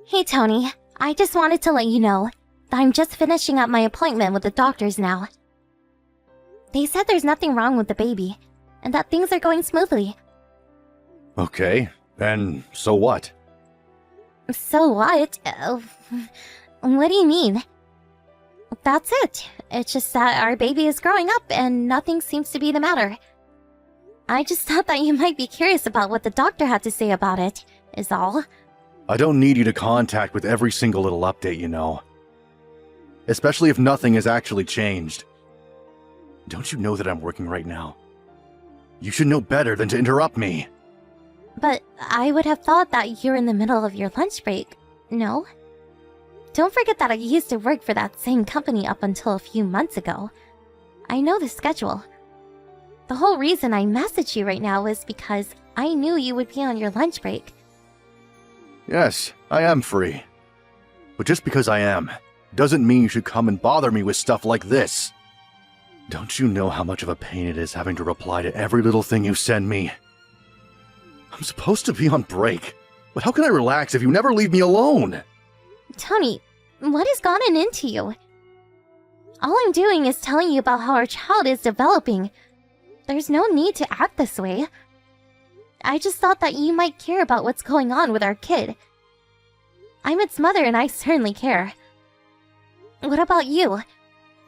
Hey Tony, I just wanted to let you know that I'm just finishing up my appointment with the doctors now. They said there's nothing wrong with the baby, and that things are going smoothly. Okay, and so what? So what? What do you mean? That's it. It's just that our baby is growing up and nothing seems to be the matter. I just thought that you might be curious about what the doctor had to say about it, is all. I don't need you to contact with every single little update, you know. Especially if nothing has actually changed. Don't you know that I'm working right now? You should know better than to interrupt me. But I would have thought that you're in the middle of your lunch break, no? Don't forget that I used to work for that same company up until a few months ago. I know the schedule. The whole reason I messaged you right now is because I knew you would be on your lunch break. Yes, I am free. But just because I am, doesn't mean you should come and bother me with stuff like this. Don't you know how much of a pain it is having to reply to every little thing you send me? I'm supposed to be on break, but how can I relax if you never leave me alone? Tony, what has gotten into you? All I'm doing is telling you about how our child is developing. There's no need to act this way. I just thought that you might care about what's going on with our kid. I'm its mother and I certainly care. What about you?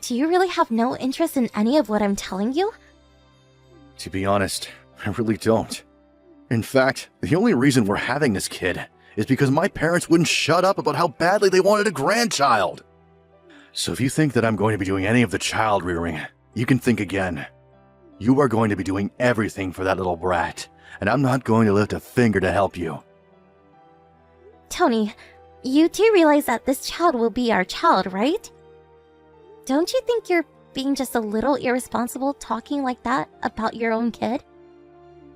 Do you really have no interest in any of what I'm telling you? To be honest, I really don't. In fact, the only reason we're having this kid is because my parents wouldn't shut up about how badly they wanted a grandchild. So if you think that I'm going to be doing any of the child rearing, you can think again. You are going to be doing everything for that little brat, and I'm not going to lift a finger to help you. Tony, you do realize that this child will be our child, right? Don't you think you're being just a little irresponsible talking like that about your own kid?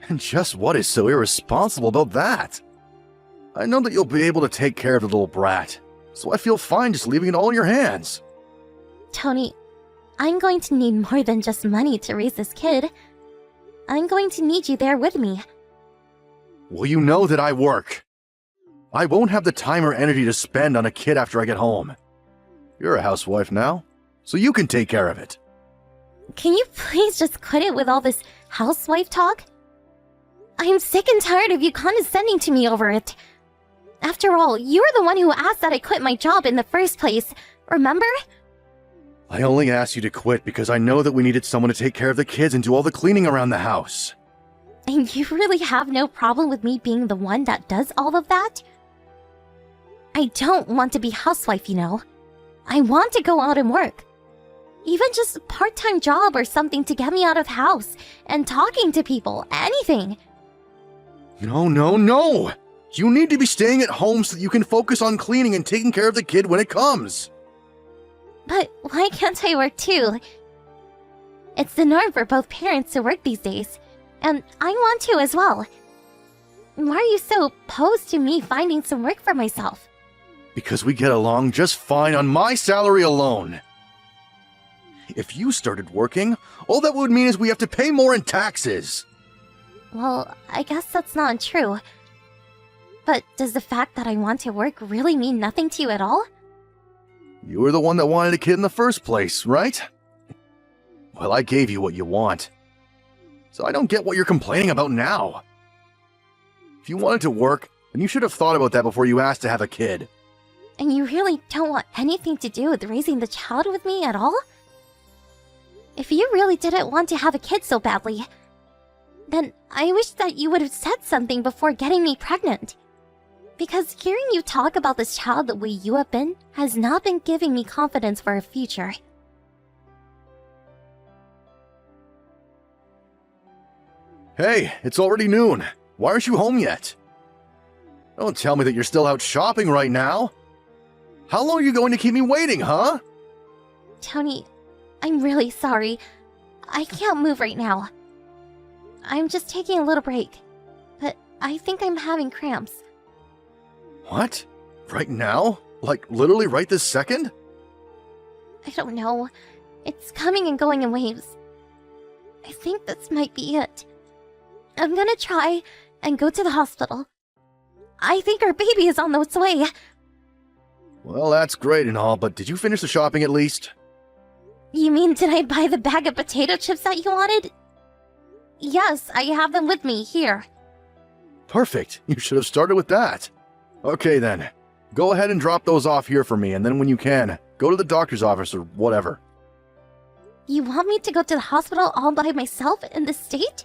And just what is so irresponsible about that? I know that you'll be able to take care of the little brat, so I feel fine just leaving it all in your hands. Tony, I'm going to need more than just money to raise this kid. I'm going to need you there with me. Well, you know that I work. I won't have the time or energy to spend on a kid after I get home. You're a housewife now, so you can take care of it. Can you please just quit it with all this housewife talk? I'm sick and tired of you condescending to me over it. After all, you were the one who asked that I quit my job in the first place, remember? I only asked you to quit because I know that we needed someone to take care of the kids and do all the cleaning around the house. And you really have no problem with me being the one that does all of that? I don't want to be housewife, you know. I want to go out and work. Even just a part-time job or something to get me out of the house and talking to people, anything. No, no, no! You need to be staying at home so that you can focus on cleaning and taking care of the kid when it comes. But why can't I work too? It's the norm for both parents to work these days, and I want to as well. Why are you so opposed to me finding some work for myself? Because we get along just fine on my salary alone. If you started working, all that would mean is we have to pay more in taxes. Well, I guess that's not true. But does the fact that I want to work really mean nothing to you at all? You were the one that wanted a kid in the first place, right? Well, I gave you what you want. So I don't get what you're complaining about now. If you wanted to work, then you should have thought about that before you asked to have a kid. And you really don't want anything to do with raising the child with me at all? If you really didn't want to have a kid so badly, then I wish that you would have said something before getting me pregnant. Because hearing you talk about this child the way you have been has not been giving me confidence for a future. Hey, it's already noon. Why aren't you home yet? Don't tell me that you're still out shopping right now. How long are you going to keep me waiting, huh? Tony, I'm really sorry. I can't move right now. I'm just taking a little break. But I think I'm having cramps. What? Right now? Like, literally right this second? I don't know. It's coming and going in waves. I think this might be it. I'm gonna try and go to the hospital. I think our baby is on its way. Well, that's great and all, but did you finish the shopping at least? You mean, did I buy the bag of potato chips that you wanted? Yes, I have them with me, here. Perfect. You should have started with that. Okay then. Go ahead and drop those off here for me, and then when you can, go to the doctor's office or whatever. You want me to go to the hospital all by myself in this state?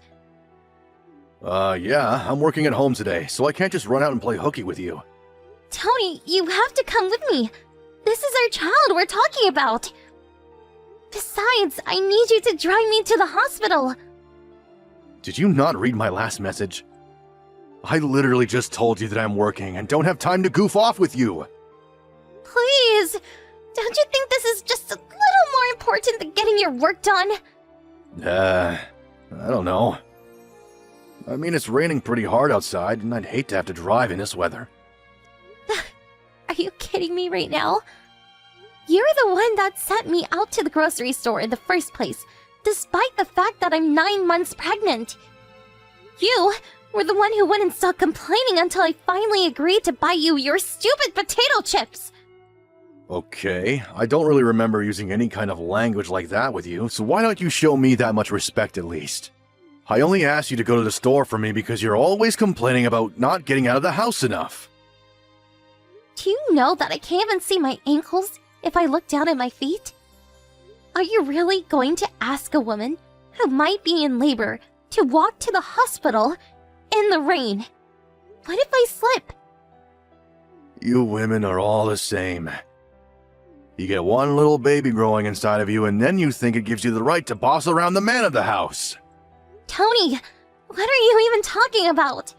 Yeah, I'm working at home today, so I can't just run out and play hooky with you. Tony, you have to come with me. This is our child we're talking about. Besides, I need you to drive me to the hospital. Did you not read my last message? I literally just told you that I'm working and don't have time to goof off with you. Please, don't you think this is just a little more important than getting your work done? I don't know. I mean, it's raining pretty hard outside, and I'd hate to have to drive in this weather. Are you kidding me right now? You're the one that sent me out to the grocery store in the first place, despite the fact that I'm 9 months pregnant. You were the one who wouldn't stop complaining until I finally agreed to buy you your stupid potato chips. Okay, I don't really remember using any kind of language like that with you, so why don't you show me that much respect at least? I only asked you to go to the store for me because you're always complaining about not getting out of the house enough. Do you know that I can't even see my ankles if I look down at my feet? Are you really going to ask a woman who might be in labor to walk to the hospital in the rain? What if I slip? You women are all the same. You get one little baby growing inside of you, and then you think it gives you the right to boss around the man of the house. Tony, what are you even talking about?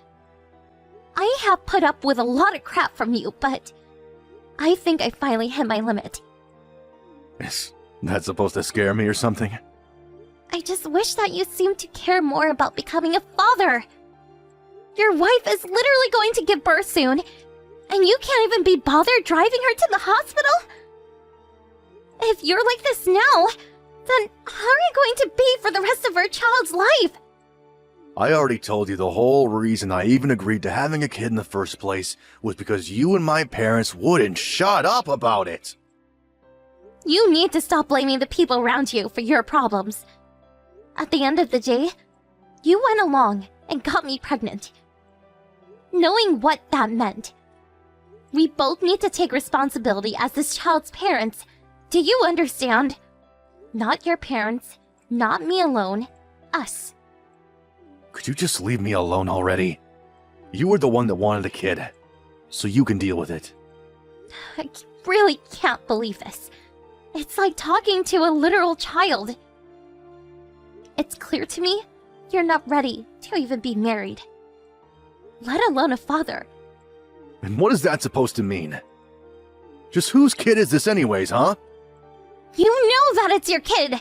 I have put up with a lot of crap from you, but I think I finally hit my limit. Is that supposed to scare me or something? I just wish that you seemed to care more about becoming a father. Your wife is literally going to give birth soon, and you can't even be bothered driving her to the hospital? If you're like this now, then how are you going to be for the rest of our child's life? I already told you the whole reason I even agreed to having a kid in the first place was because you and my parents wouldn't shut up about it. You need to stop blaming the people around you for your problems. At the end of the day, you went along and got me pregnant. Knowing what that meant, we both need to take responsibility as this child's parents. Do you understand? Not your parents, not me alone, us. Could you just leave me alone already? You were the one that wanted a kid, so you can deal with it. I really can't believe this. It's like talking to a literal child. It's clear to me you're not ready to even be married, let alone a father. And what is that supposed to mean? Just whose kid is this anyways, huh? You know that it's your kid!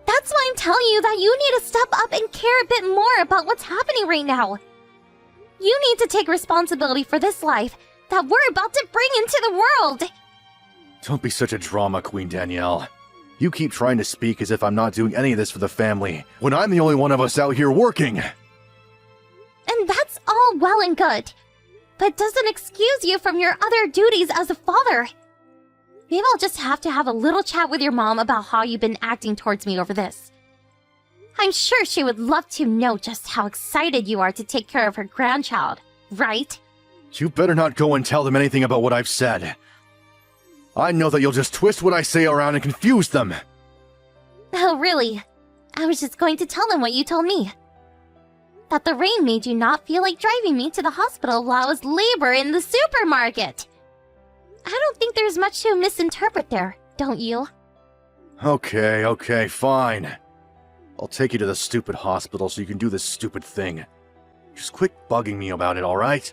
That's why I'm telling you that you need to step up and care a bit more about what's happening right now. You need to take responsibility for this life that we're about to bring into the world! Don't be such a drama queen, Danielle. You keep trying to speak as if I'm not doing any of this for the family, when I'm the only one of us out here working! And that's all well and good, but doesn't excuse you from your other duties as a father. Maybe I'll just have to have a little chat with your mom about how you've been acting towards me over this. I'm sure she would love to know just how excited you are to take care of her grandchild, right? You better not go and tell them anything about what I've said. I know that you'll just twist what I say around and confuse them. Oh, really? I was just going to tell them what you told me. That the rain made you not feel like driving me to the hospital while I was labor in the supermarket. I don't think there's much to misinterpret there, don't you? Okay, fine. I'll take you to the stupid hospital so you can do this stupid thing. Just quit bugging me about it, alright?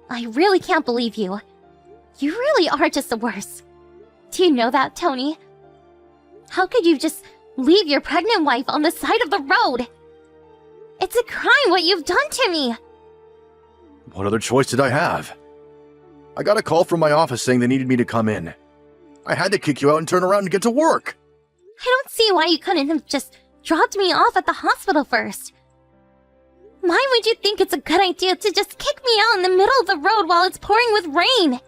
I really can't believe you. You really are just the worst. Do you know that, Tony? How could you just leave your pregnant wife on the side of the road? It's a crime what you've done to me! What other choice did I have? I got a call from my office saying they needed me to come in. I had to kick you out and turn around and get to work. I don't see why you couldn't have just dropped me off at the hospital first. Mine would you think it's a good idea to just kick me out in the middle of the road while it's pouring with rain?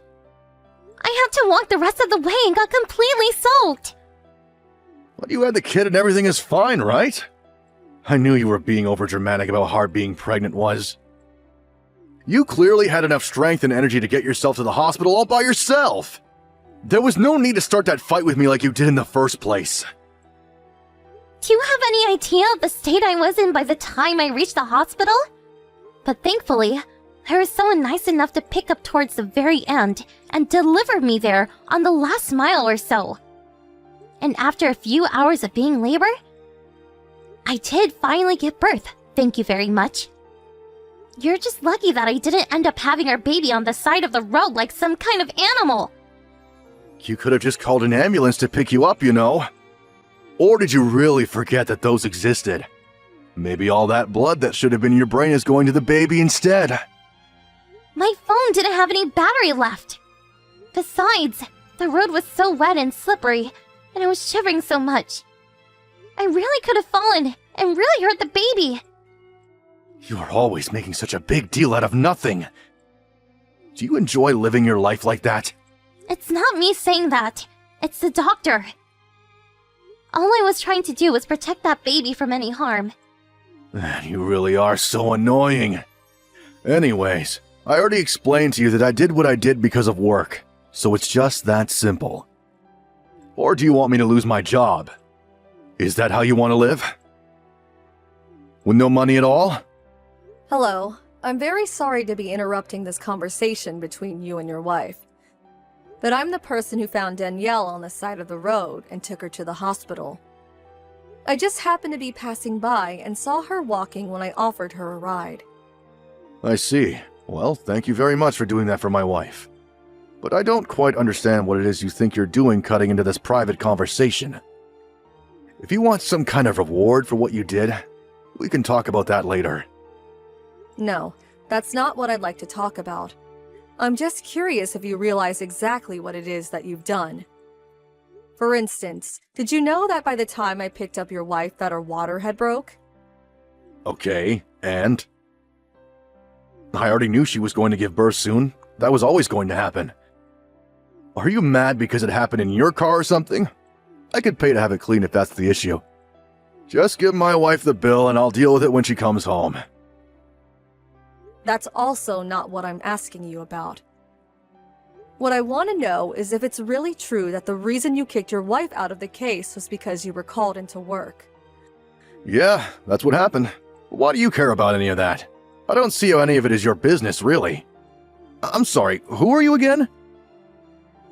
I had to walk the rest of the way and got completely soaked. But you had the kid and everything is fine, right? I knew you were being overdramatic about how hard being pregnant was. You clearly had enough strength and energy to get yourself to the hospital all by yourself. There was no need to start that fight with me like you did in the first place. Do you have any idea of the state I was in by the time I reached the hospital? But thankfully, there was someone nice enough to pick up towards the very end and deliver me there on the last mile or so. And after a few hours of being labor, I did finally give birth, thank you very much. You're just lucky that I didn't end up having our baby on the side of the road like some kind of animal. You could have just called an ambulance to pick you up, you know. Or did you really forget that those existed? Maybe all that blood that should have been in your brain is going to the baby instead. My phone didn't have any battery left. Besides, the road was so wet and slippery, and I was shivering so much. I really could have fallen and really hurt the baby. You are always making such a big deal out of nothing. Do you enjoy living your life like that? It's not me saying that. It's the doctor. All I was trying to do was protect that baby from any harm. You really are so annoying. Anyways, I already explained to you that I did what I did because of work, so it's just that simple. Or do you want me to lose my job? Is that how you want to live? With no money at all? Hello. I'm very sorry to be interrupting this conversation between you and your wife. But I'm the person who found Danielle on the side of the road and took her to the hospital. I just happened to be passing by and saw her walking when I offered her a ride. I see. Well, thank you very much for doing that for my wife. But I don't quite understand what it is you think you're doing cutting into this private conversation. If you want some kind of reward for what you did, we can talk about that later. No, that's not what I'd like to talk about. I'm just curious if you realize exactly what it is that you've done. For instance, did you know that by the time I picked up your wife that her water had broke? Okay, and? I already knew she was going to give birth soon. That was always going to happen. Are you mad because it happened in your car or something? I could pay to have it cleaned if that's the issue. Just give my wife the bill and I'll deal with it when she comes home. That's also not what I'm asking you about. What I want to know is if it's really true that the reason you kicked your wife out of the case was because you were called into work. Yeah, that's what happened. Why do you care about any of that? I don't see how any of it is your business, really. I'm sorry, who are you again?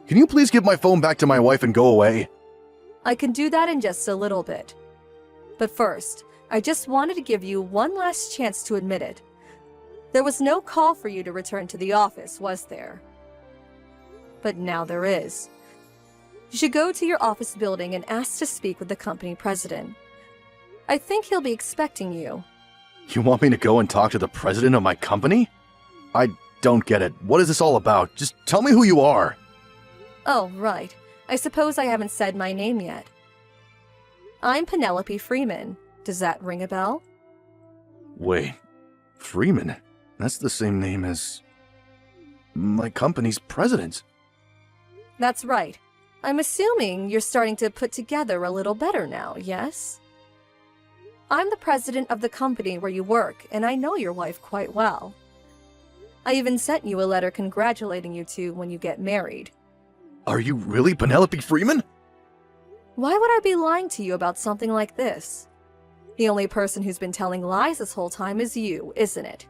Can you please give my phone back to my wife and go away? I can do that in just a little bit. But first, I just wanted to give you one last chance to admit it. There was no call for you to return to the office, was there? But now there is. You should go to your office building and ask to speak with the company president. I think he'll be expecting you. You want me to go and talk to the president of my company? I don't get it. What is this all about? Just tell me who you are. Oh, right. I suppose I haven't said my name yet. I'm Penelope Freeman. Does that ring a bell? Wait, Freeman? That's the same name as my company's president. That's right. I'm assuming you're starting to put together a little better now, yes? I'm the president of the company where you work, and I know your wife quite well. I even sent you a letter congratulating you two when you get married. Are you really Penelope Freeman? Why would I be lying to you about something like this? The only person who's been telling lies this whole time is you, isn't it?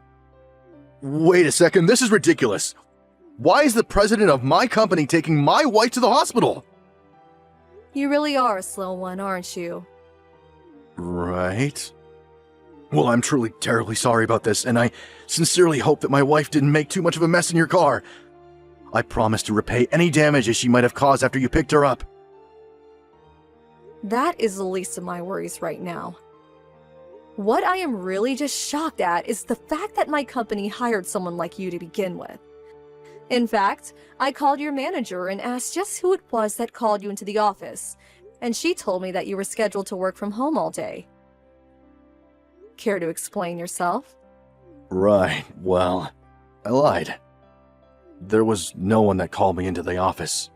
Wait a second, this is ridiculous. Why is the president of my company taking my wife to the hospital? You really are a slow one, aren't you? Right. Well, I'm truly terribly sorry about this, and I sincerely hope that my wife didn't make too much of a mess in your car. I promise to repay any damages she might have caused after you picked her up. That is the least of my worries right now. What I am really just shocked at is the fact that my company hired someone like you to begin with. In fact, I called your manager and asked just who it was that called you into the office, and she told me that you were scheduled to work from home all day. Care to explain yourself? Right, well, I lied. There was no one that called me into the office.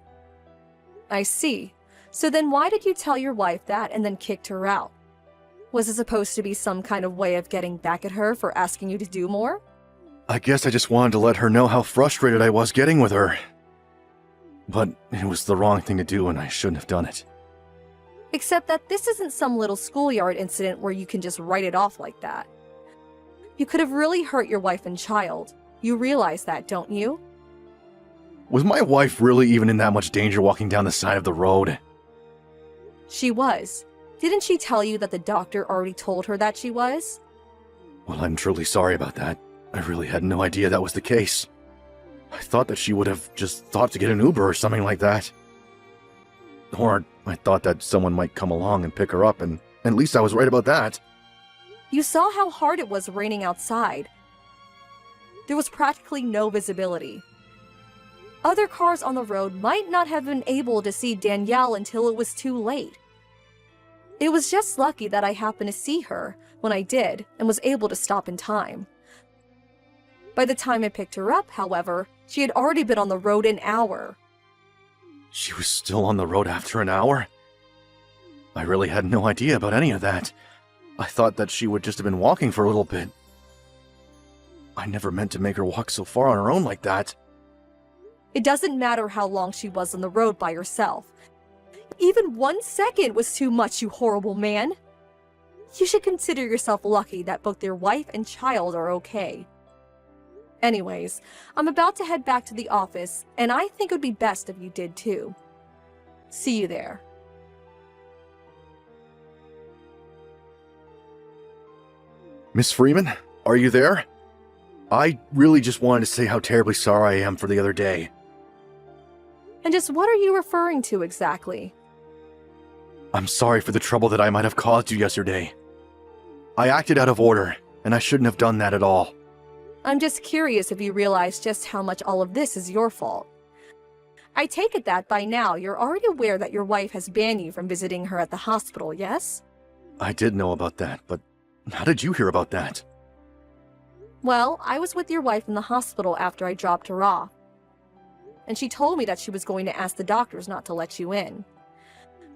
I see. So then why did you tell your wife that and then kicked her out? Was it supposed to be some kind of way of getting back at her for asking you to do more? I guess I just wanted to let her know how frustrated I was getting with her. But it was the wrong thing to do and I shouldn't have done it. Except that this isn't some little schoolyard incident where you can just write it off like that. You could have really hurt your wife and child. You realize that, don't you? Was my wife really even in that much danger walking down the side of the road? She was. Didn't she tell you that the doctor already told her that she was? Well, I'm truly sorry about that. I really had no idea that was the case. I thought that she would have just thought to get an Uber or something like that. Or I thought that someone might come along and pick her up, and at least I was right about that. You saw how hard it was raining outside. There was practically no visibility. Other cars on the road might not have been able to see Danielle until it was too late. It was just lucky that I happened to see her when I did and was able to stop in time. By the time I picked her up, however, she had already been on the road an hour. She was still on the road after an hour? I really had no idea about any of that. I thought that she would just have been walking for a little bit. I never meant to make her walk so far on her own like that. It doesn't matter how long she was on the road by herself. Even 1 second was too much, you horrible man. You should consider yourself lucky that both your wife and child are okay. Anyways, I'm about to head back to the office, and I think it would be best if you did too. See you there. Miss Freeman, are you there? I really just wanted to say how terribly sorry I am for the other day. And just what are you referring to exactly? I'm sorry for the trouble that I might have caused you yesterday. I acted out of order, and I shouldn't have done that at all. I'm just curious if you realize just how much all of this is your fault. I take it that by now you're already aware that your wife has banned you from visiting her at the hospital, yes? I did know about that, but how did you hear about that? Well, I was with your wife in the hospital after I dropped her off. And she told me that she was going to ask the doctors not to let you in.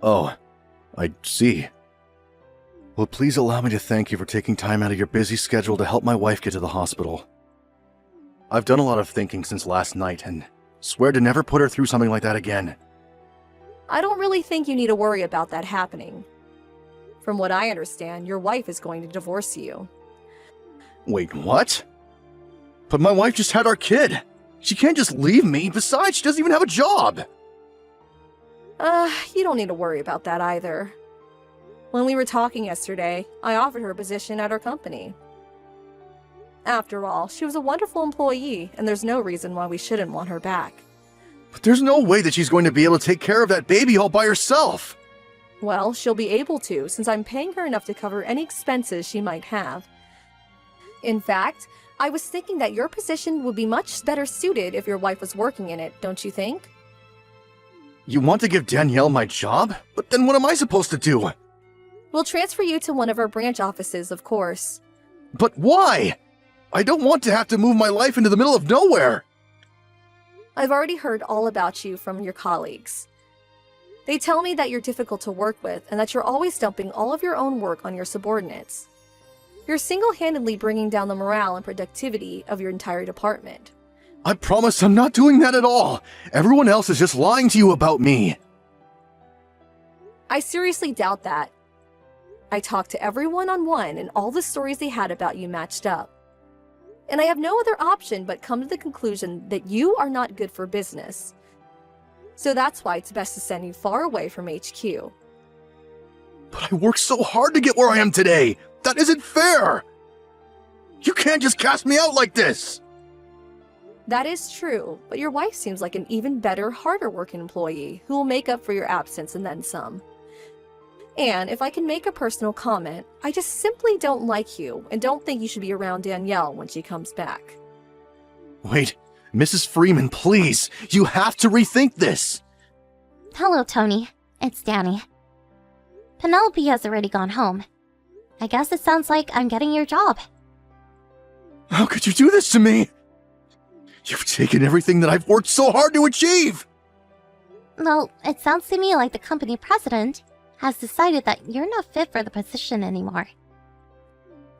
Oh, I see. Well, please allow me to thank you for taking time out of your busy schedule to help my wife get to the hospital. I've done a lot of thinking since last night and swear to never put her through something like that again. I don't really think you need to worry about that happening. From what I understand, your wife is going to divorce you. Wait, what? But my wife just had our kid. She can't just leave me. Besides, she doesn't even have a job. You don't need to worry about that either. When we were talking yesterday, I offered her a position at our company. After all, she was a wonderful employee, and there's no reason why we shouldn't want her back. But there's no way that she's going to be able to take care of that baby all by herself. Well, she'll be able to, since I'm paying her enough to cover any expenses she might have. In fact, I was thinking that your position would be much better suited if your wife was working in it, don't you think? You want to give Danielle my job? But then what am I supposed to do? We'll transfer you to one of our branch offices, of course. But why? I don't want to have to move my life into the middle of nowhere. I've already heard all about you from your colleagues. They tell me that you're difficult to work with and that you're always dumping all of your own work on your subordinates. You're single-handedly bringing down the morale and productivity of your entire department. I promise I'm not doing that at all. Everyone else is just lying to you about me. I seriously doubt that. I talked to every one-on-one and all the stories they had about you matched up. And I have no other option but come to the conclusion that you are not good for business. So that's why it's best to send you far away from HQ. But I worked so hard to get where I am today. That isn't fair. You can't just cast me out like this. That is true, but your wife seems like an even better, harder working employee who will make up for your absence and then some. And if I can make a personal comment, I just simply don't like you and don't think you should be around Danielle when she comes back. Wait, Mrs. Freeman, please. You have to rethink this. Hello, Tony. It's Danny. Penelope has already gone home. I guess it sounds like I'm getting your job. How could you do this to me? You've taken everything that I've worked so hard to achieve! Well, it sounds to me like the company president has decided that you're not fit for the position anymore.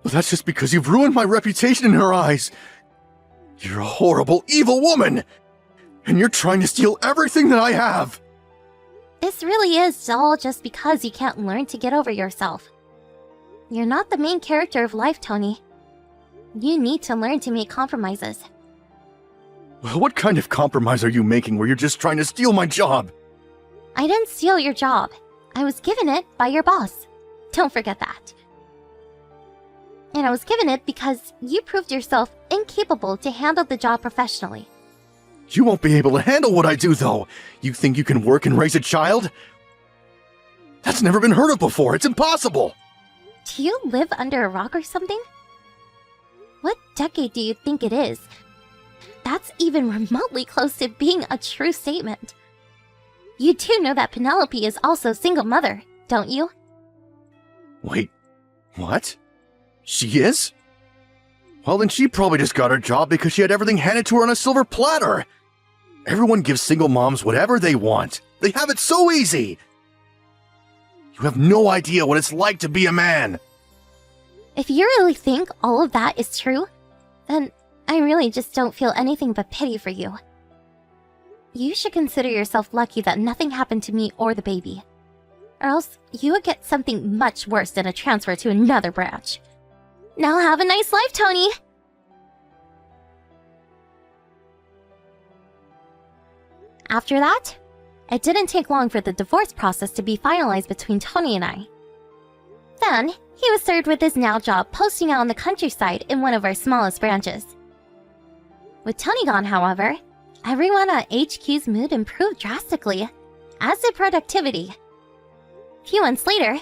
Well, that's just because you've ruined my reputation in her eyes. You're a horrible, evil woman! And you're trying to steal everything that I have! This really is all just because you can't learn to get over yourself. You're not the main character of life, Tony. You need to learn to make compromises. Well, what kind of compromise are you making where you're just trying to steal my job? I didn't steal your job. I was given it by your boss. Don't forget that. And I was given it because you proved yourself incapable to handle the job professionally. You won't be able to handle what I do, though. You think you can work and raise a child? That's never been heard of before. It's impossible. Do you live under a rock or something? What decade do you think it is? That's even remotely close to being a true statement. You do know that Penelope is also a single mother, don't you? Wait, what? She is? Well, then she probably just got her job because she had everything handed to her on a silver platter. Everyone gives single moms whatever they want. They have it so easy. You have no idea what it's like to be a man. If you really think all of that is true, then I really just don't feel anything but pity for you. You should consider yourself lucky that nothing happened to me or the baby. Or else you would get something much worse than a transfer to another branch. Now have a nice life, Tony! After that, it didn't take long for the divorce process to be finalized between Tony and I. Then, he was served with his now job posting out on the countryside in one of our smallest branches. With Tony gone, however, everyone at HQ's mood improved drastically, as did productivity. A few months later,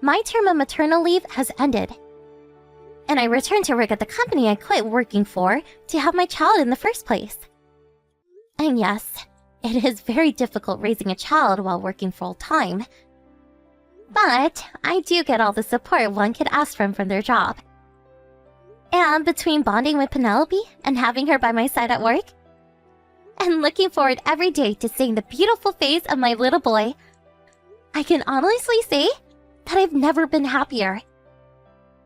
my term of maternal leave has ended, and I returned to work at the company I quit working for to have my child in the first place. And yes, it is very difficult raising a child while working full-time. But I do get all the support one could ask from their job. And between bonding with Penelope and having her by my side at work, and looking forward every day to seeing the beautiful face of my little boy, I can honestly say that I've never been happier.